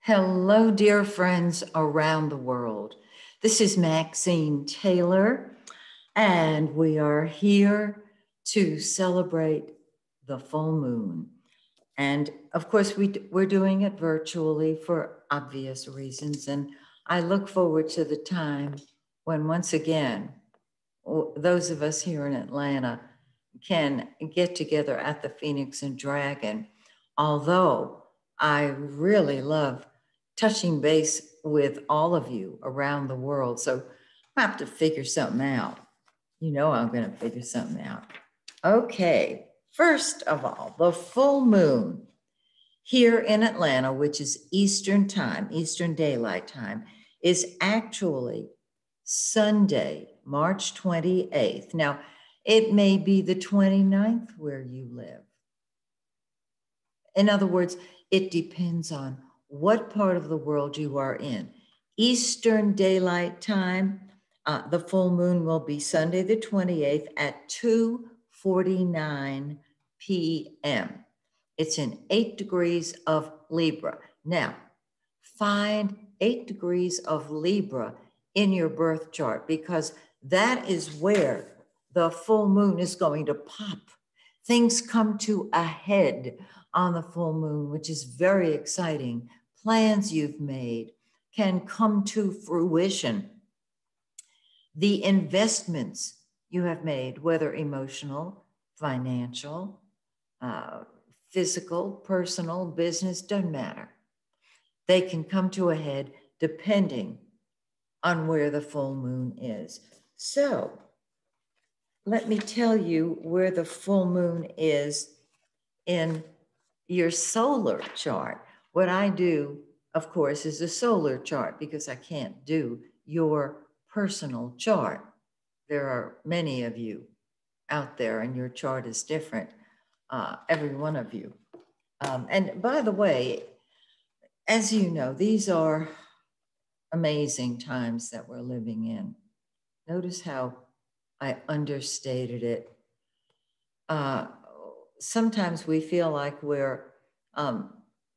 Hello, dear friends around the world. This is Maxine Taylor, and we are here to celebrate the full moon. And of course, we're doing it virtually for obvious reasons. And I look forward to the time when, once again, those of us here in Atlanta can get together at the Phoenix and Dragon. Although I really love touching base with all of you around the world. So I have to figure something out. You know, I'm going to figure something out. Okay. First of all, the full moon here in Atlanta, which is Eastern time, Eastern Daylight Time, is actually Sunday, March 28th. Now, it may be the 29th where you live. In other words, it depends on what part of the world you are in. Eastern Daylight Time, the full moon will be Sunday the 28th at 2:49 p.m. It's in 8 degrees of Libra. Now, find 8 degrees of Libra in your birth chart because that is where the full moon is going to pop. Things come to a head on the full moon, which is very exciting. Plans you've made can come to fruition. The investments you have made, whether emotional, financial, physical, personal, business, doesn't matter. They can come to a head depending on where the full moon is. So let me tell you where the full moon is in your solar chart. What I do, of course, is a solar chart because I can't do your personal chart. There are many of you out there and your chart is different, every one of you. And by the way, as you know, these are amazing times that we're living in. Notice how I understated it. Sometimes we feel like we're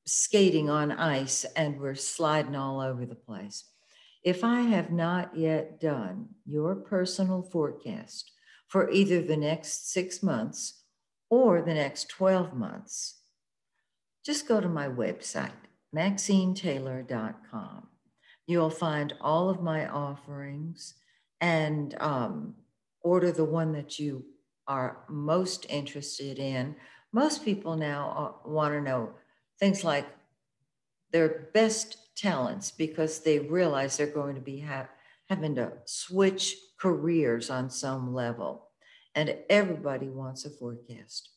skating on ice and we're sliding all over the place. If I have not yet done your personal forecast for either the next 6 months or the next 12 months, just go to my website, MaxineTaylor.com. You'll find all of my offerings and order the one that you are most interested in. Most people now want to know things like their best talents because they realize they're going to be having to switch careers on some level. And everybody wants a forecast.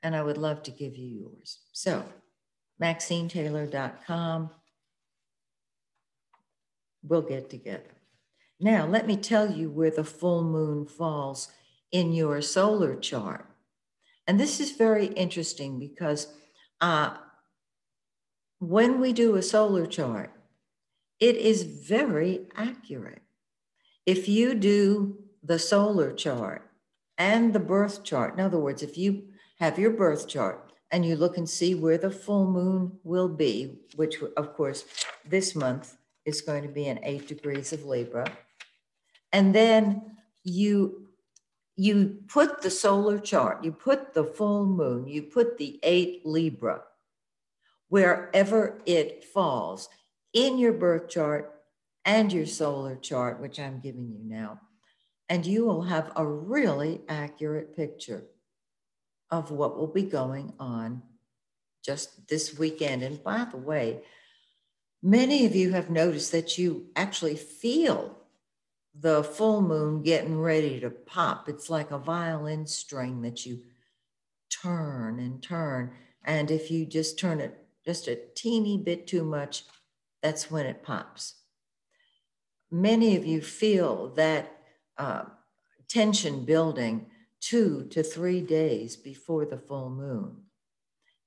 And I would love to give you yours. So, MaxineTaylor.com. We'll get together. Now, let me tell you where the full moon falls in your solar chart. And this is very interesting because when we do a solar chart, it is very accurate. If you do the solar chart and the birth chart, in other words, if you have your birth chart and you look and see where the full moon will be, which of course this month is going to be in 8 degrees of Libra, and then you put the solar chart, you put the full moon, you put the 8 Libra, wherever it falls in your birth chart and your solar chart, which I'm giving you now, and you will have a really accurate picture of what will be going on just this weekend. And by the way, many of you have noticed that you actually feel the full moon getting ready to pop. It's like a violin string that you turn and turn. And if you just turn it just a teeny bit too much, that's when it pops. Many of you feel that tension building 2 to 3 days before the full moon.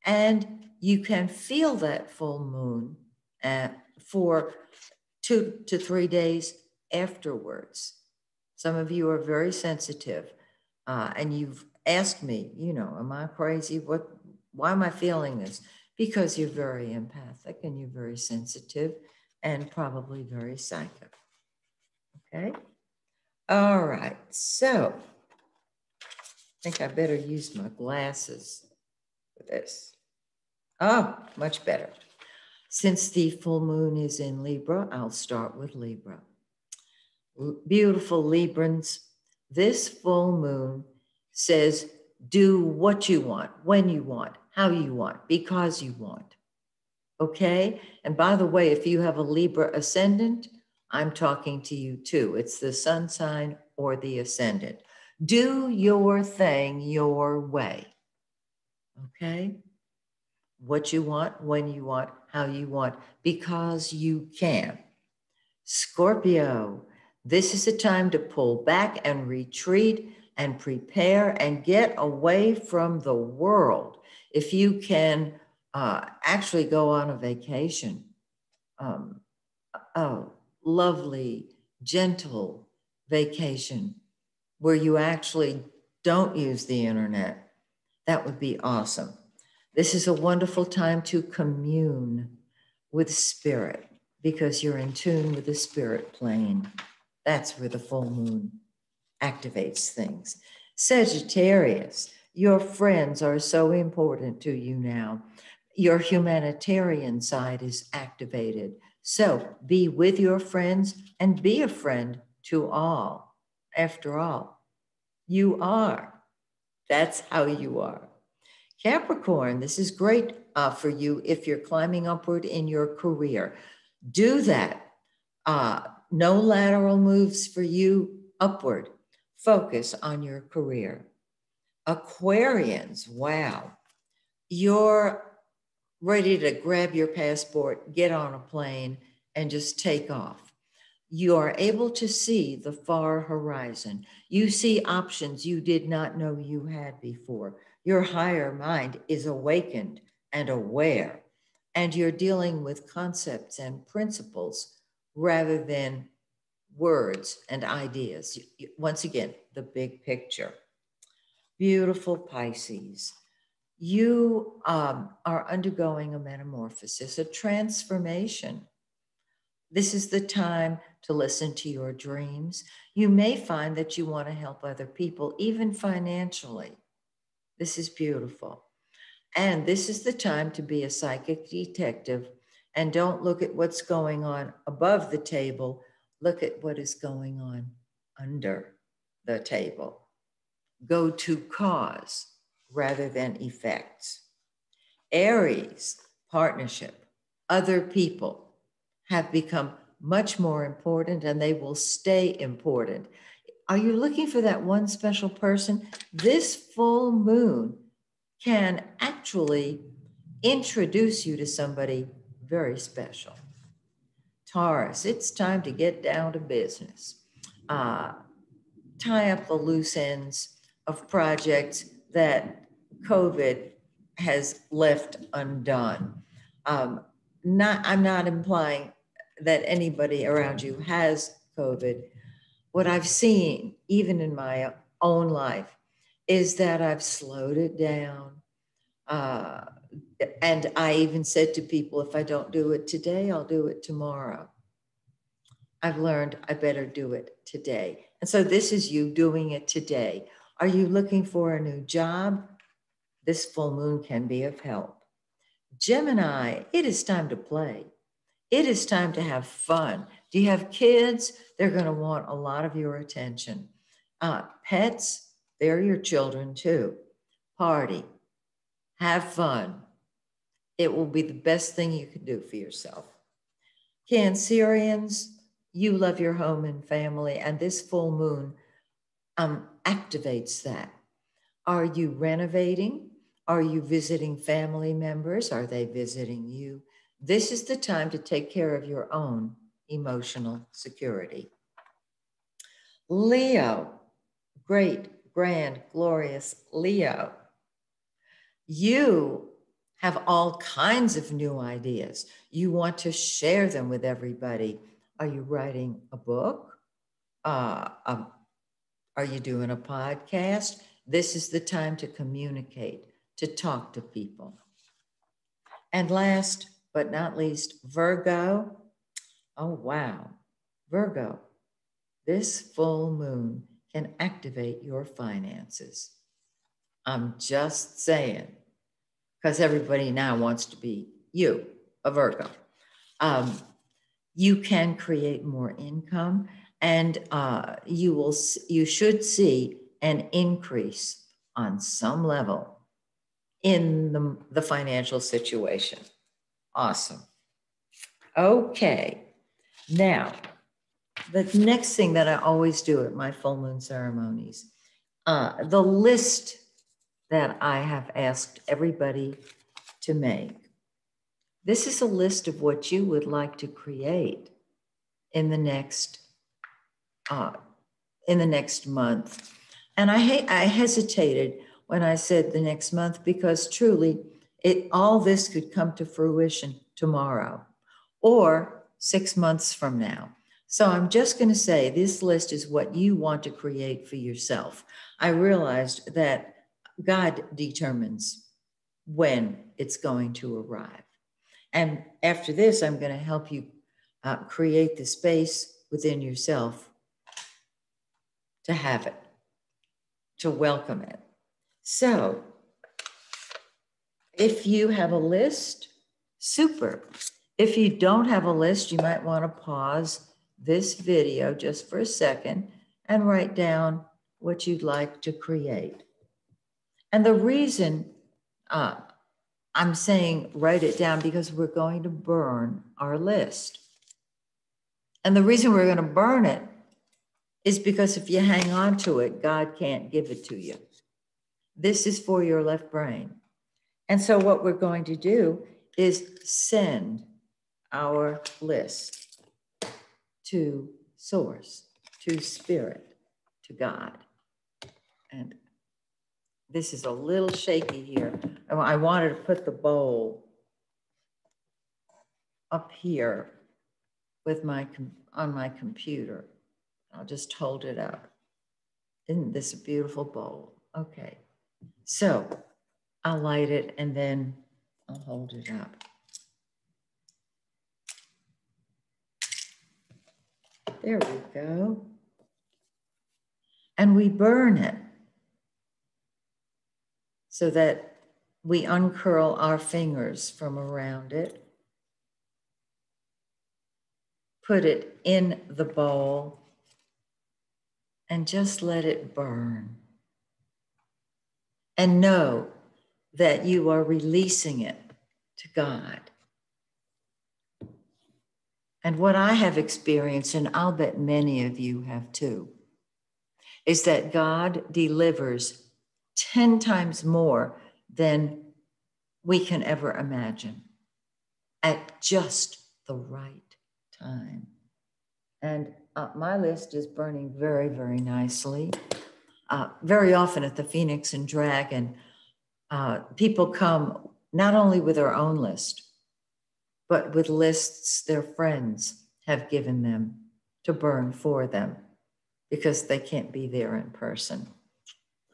And you can feel that full moon for 2 to 3 days afterwards. Some of you are very sensitive and you've asked me, you know, am I crazy? Why am I feeling this? because you're very empathic and you're very sensitive and probably very psychic. Okay. All right. So I think I better use my glasses for this. Oh, much better. Since the full moon is in Libra, I'll start with Libra. Beautiful Librans, this full moon says do what you want, when you want, how you want, because you want. Okay? And by the way, if you have a Libra ascendant, I'm talking to you too. It's the sun sign or the ascendant. Do your thing your way. Okay? What you want, when you want, how you want, because you can. Scorpio, this is a time to pull back and retreat and prepare and get away from the world. If you can actually go on a vacation, a lovely, gentle vacation where you actually don't use the internet, that would be awesome. This is a wonderful time to commune with spirit because you're in tune with the spirit plane. That's where the full moon activates things. Sagittarius, your friends are so important to you now. Your humanitarian side is activated. So be with your friends and be a friend to all. After all, you are. That's how you are. Capricorn, this is great for you if you're climbing upward in your career. Do that. No lateral moves for you upward. Focus on your career. Aquarians, wow. You're ready to grab your passport, get on a plane, and just take off. You are able to see the far horizon. You see options you did not know you had before. Your higher mind is awakened and aware, and you're dealing with concepts and principles rather than words and ideas. Once again, the big picture. Beautiful Pisces. You are undergoing a metamorphosis, a transformation. This is the time to listen to your dreams. You may find that you want to help other people, even financially. This is beautiful. And this is the time to be a psychic detective and don't look at what's going on above the table. Look at what is going on under the table. Go to cause rather than effects. Aries, partnership, other people have become much more important and they will stay important. Are you looking for that one special person? This full moon can actually introduce you to somebody very special. Taurus, it's time to get down to business. Tie up the loose ends of projects that COVID has left undone. I'm not implying that anybody around you has COVID. What I've seen, even in my own life, is that I've slowed it down. And I even said to people, if I don't do it today, I'll do it tomorrow. I've learned I better do it today. And so this is you doing it today. Are you looking for a new job? This full moon can be of help. Gemini, it is time to play. It is time to have fun. Do you have kids? They're going to want a lot of your attention. Pets, they're your children too. Party, have fun. It will be the best thing you can do for yourself. Cancerians, you love your home and family, and this full moon activates that. Are you renovating? Are you visiting family members? Are they visiting you? This is the time to take care of your own emotional security. Leo, great, grand, glorious Leo. You have all kinds of new ideas. You want to share them with everybody. Are you writing a book? Are you doing a podcast? This is the time to communicate, to talk to people. And last but not least, Virgo. Oh, wow. Virgo, this full moon can activate your finances. I'm just saying, because everybody now wants to be you, a Virgo. You can create more income, and you should see an increase on some level in the financial situation. Awesome. Okay. Now, the next thing that I always do at my full moon ceremonies, the list that I have asked everybody to make. This is a list of what you would like to create in the next month. And I hesitated when I said the next month, because truly all this could come to fruition tomorrow or 6 months from now. So I'm just going to say this list is what you want to create for yourself. I realized that God determines when it's going to arrive. And after this, I'm going to help you create the space within yourself to have it, to welcome it. So if you have a list, super. If you don't have a list, you might want to pause this video just for a second and write down what you'd like to create. And the reason I'm saying write it down, because we're going to burn our list. And the reason we're going to burn it is because if you hang on to it, God can't give it to you. This is for your left brain. And so what we're going to do is send our list to Source, to Spirit, to God. And this is a little shaky here. I wanted to put the bowl up here with on my computer. I'll just hold it up. Isn't this a beautiful bowl? Okay. So I'll light it and then I'll hold it up. There we go. And we burn it so that we uncurl our fingers from around it, put it in the bowl, and just let it burn. And know that you are releasing it to God. And what I have experienced, and I'll bet many of you have too, is that God delivers 10 times more than we can ever imagine at just the right time. And my list is burning very, very nicely. Very often at the Phoenix and Dragon, people come not only with their own list, but with lists their friends have given them to burn for them because they can't be there in person.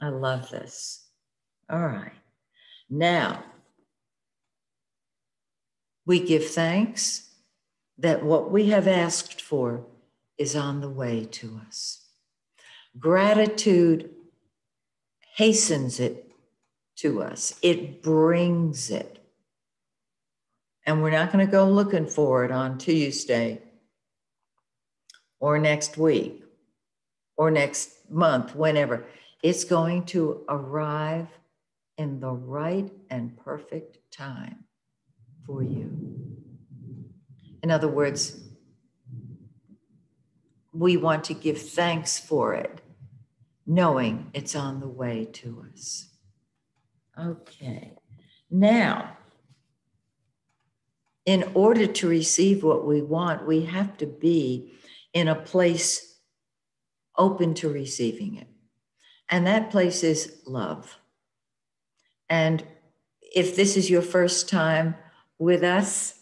I love this. All right. Now, we give thanks that what we have asked for is on the way to us. Gratitude hastens it to us. It brings it. And we're not going to go looking for it on Tuesday or next week or next month, whenever. It's going to arrive in the right and perfect time for you. In other words, we want to give thanks for it, knowing it's on the way to us. Okay. Now, in order to receive what we want, we have to be in a place open to receiving it. And that place is love. And if this is your first time with us,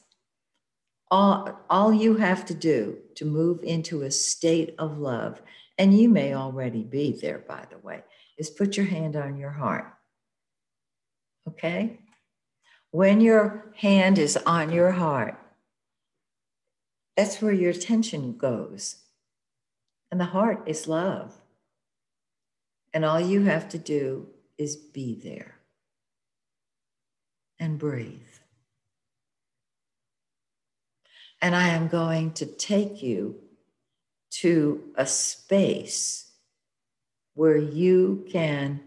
all you have to do to move into a state of love, and you may already be there, by the way, is put your hand on your heart. Okay? When your hand is on your heart, that's where your attention goes. And the heart is love. And all you have to do is be there and breathe. And I am going to take you to a space where you can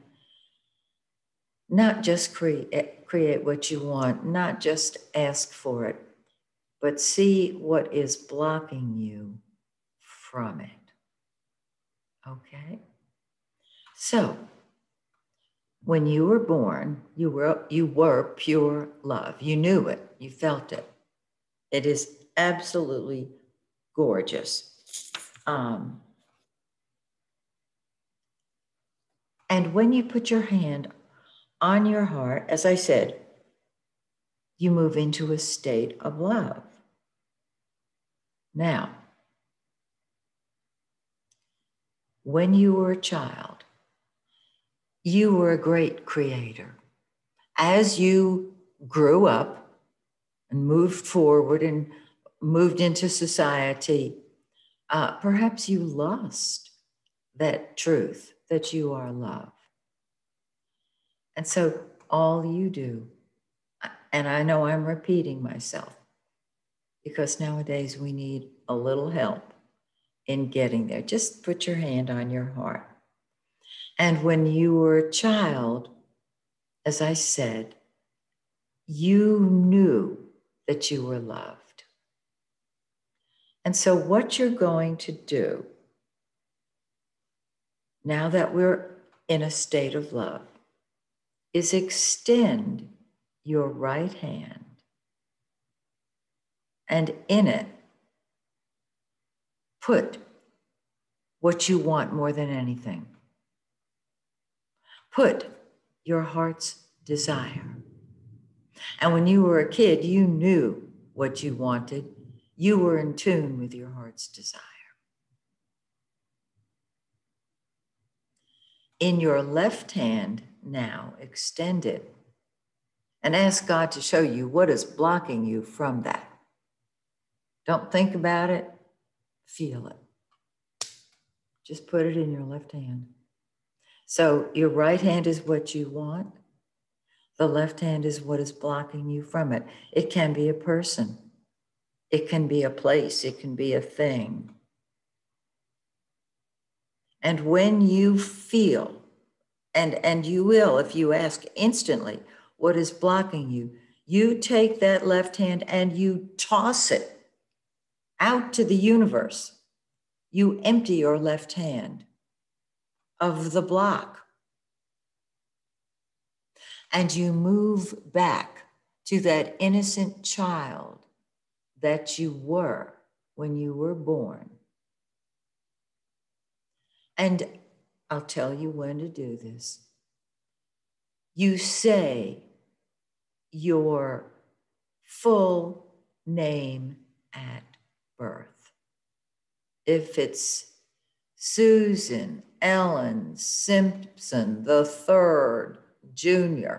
not just create what you want, not just ask for it, but see what is blocking you from it. Okay? So, when you were born, you were pure love. You knew it. You felt it. It is absolutely gorgeous. And when you put your hand on your heart, as I said, you move into a state of love. Now, when you were a child, you were a great creator. As you grew up and moved forward and moved into society, perhaps you lost that truth that you are love. And so all you do, and I know I'm repeating myself, because nowadays we need a little help in getting there. Just put your hand on your heart. And when you were a child, as I said, you knew that you were loved. And so what you're going to do, now that we're in a state of love, is extend your right hand, and in it, put what you want more than anything. Put your heart's desire. And when you were a kid, you knew what you wanted. You were in tune with your heart's desire. In your left hand now, extend it and ask God to show you what is blocking you from that. Don't think about it, feel it. Just put it in your left hand. So your right hand is what you want. The left hand is what is blocking you from it. It can be a person. It can be a place. It can be a thing. And when you feel, and you will if you ask instantly, what is blocking you, you take that left hand and you toss it out to the universe. You empty your left hand of the block. And you move back to that innocent child that you were when you were born. And I'll tell you when to do this. You say your full name at birth. If it's Susan Ellen Simpson III Jr.,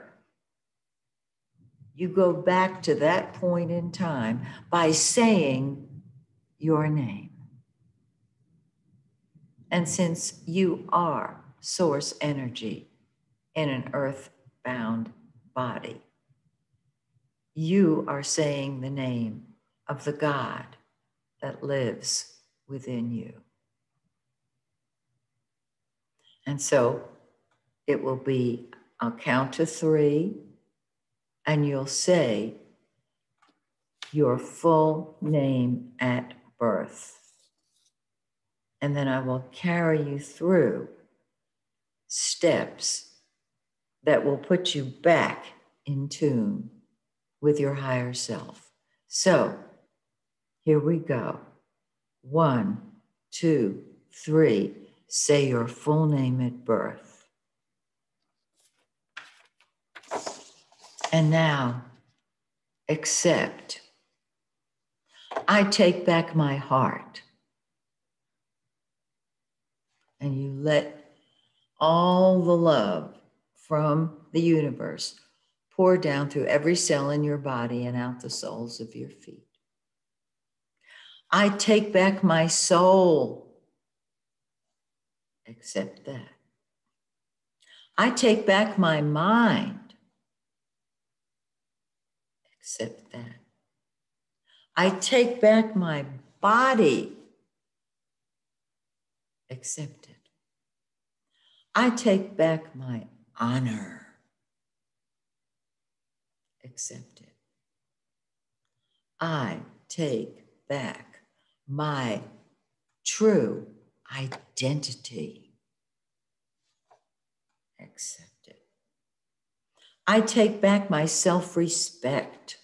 you go back to that point in time by saying your name. And since you are source energy in an earth-bound body, you are saying the name of the God that lives within you. And so it will be, I'll count to 3, and you'll say your full name at birth. And then I will carry you through steps that will put you back in tune with your higher self. So here we go. 1, 2, 3. Say your full name at birth. And now, accept. I take back my heart. And you let all the love from the universe pour down through every cell in your body and out the soles of your feet. I take back my soul. Accept that. I take back my mind. Accept that. I take back my body. Accept it. I take back my honor. Accept it. I take back my true identity. Accept it. I take back my self-respect.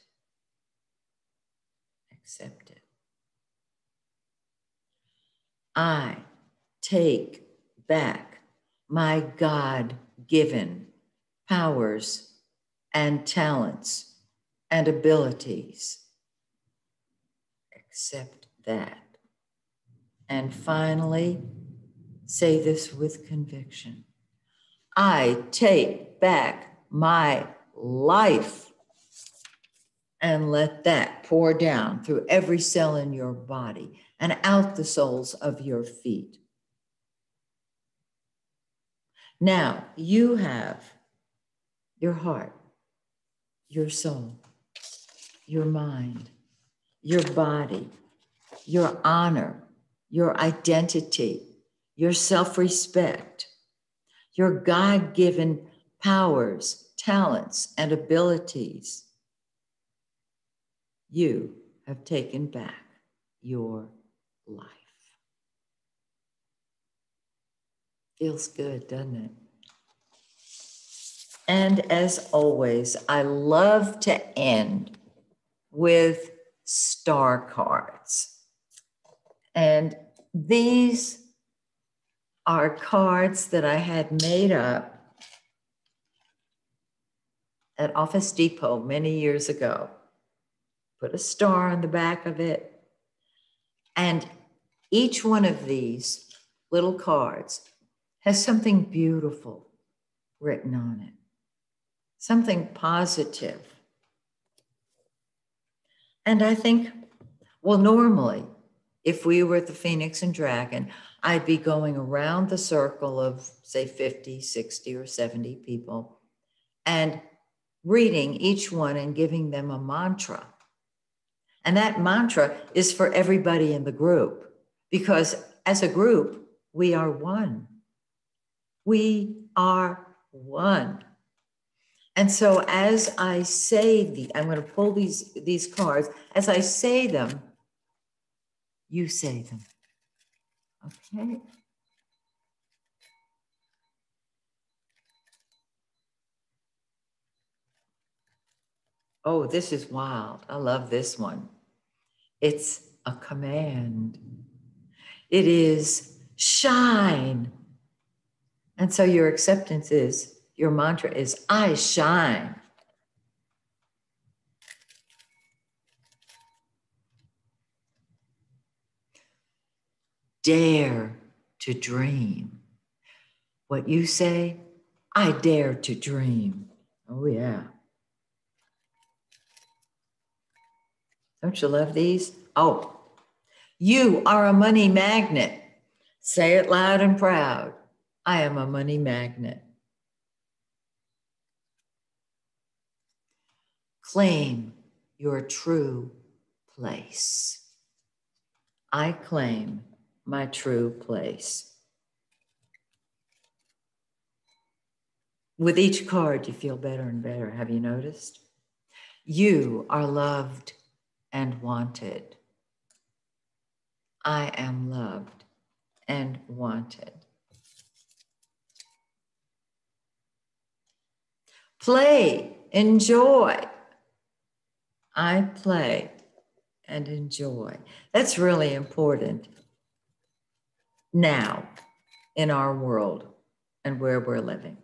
Accept it. I take back my God-given powers and talents and abilities. Accept that. And finally, say this with conviction. I take back my life, and let that pour down through every cell in your body and out the soles of your feet. Now you have your heart, your soul, your mind, your body, your honor, your identity, your self-respect, your God-given powers, talents, and abilities. You have taken back your life. Feels good, doesn't it? And as always, I love to end with star cards. And these are cards that I had made up at Office Depot many years ago. Put a star on the back of it. And each one of these little cards has something beautiful written on it, something positive. And I think, well, normally, if we were at the Phoenix and Dragon, I'd be going around the circle of, say, 50, 60, or 70 people and reading each one and giving them a mantra. And that mantra is for everybody in the group, because as a group, we are one. We are one. And so as I say, I'm going to pull these cards. As I say them, you say them. Okay? Oh, this is wild. I love this one. It's a command. It is shine. And so your acceptance is, your mantra is, I shine. Dare to dream. What you say, I dare to dream. Oh, yeah. Don't you love these? Oh, you are a money magnet. Say it loud and proud. I am a money magnet. Claim your true place. I claim my true place. With each card, you feel better and better. Have you noticed? You are loved and wanted. I am loved and wanted. Play, enjoy. I play and enjoy. That's really important now in our world and where we're living.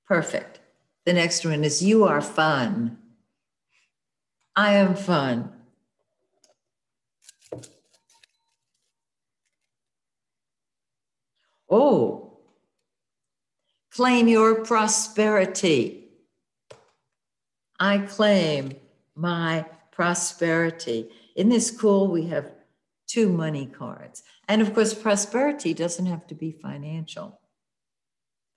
Perfect. The next one is you are fun. I am fun. Oh, claim your prosperity. I claim my prosperity. Isn't this cool? We have 2 money cards. And of course, prosperity doesn't have to be financial.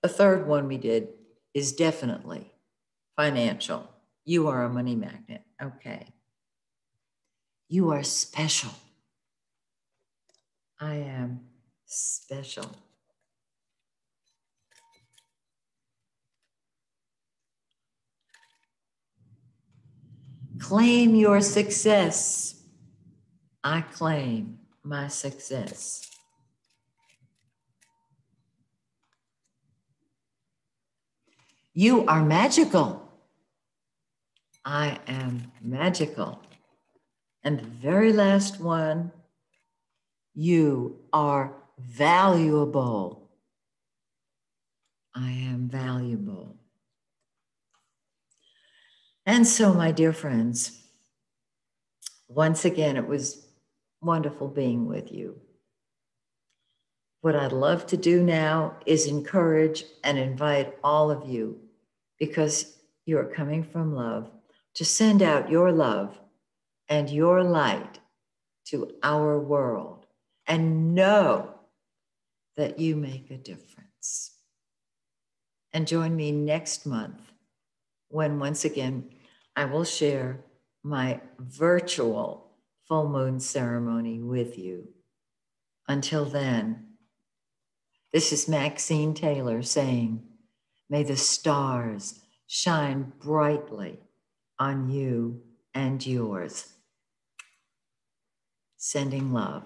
A third one we did is definitely financial. You are a money magnet. Okay. You are special. I am special. Claim your success. I claim my success. You are magical. I am magical. And the very last one, you are valuable. I am valuable. And so, my dear friends, once again, it was wonderful being with you. What I'd love to do now is encourage and invite all of you, because you're coming from love, to send out your love and your light to our world and know that you make a difference. And join me next month when once again I will share my virtual full moon ceremony with you. Until then, this is Maxine Taylor saying, may the stars shine brightly on you and yours. Sending love.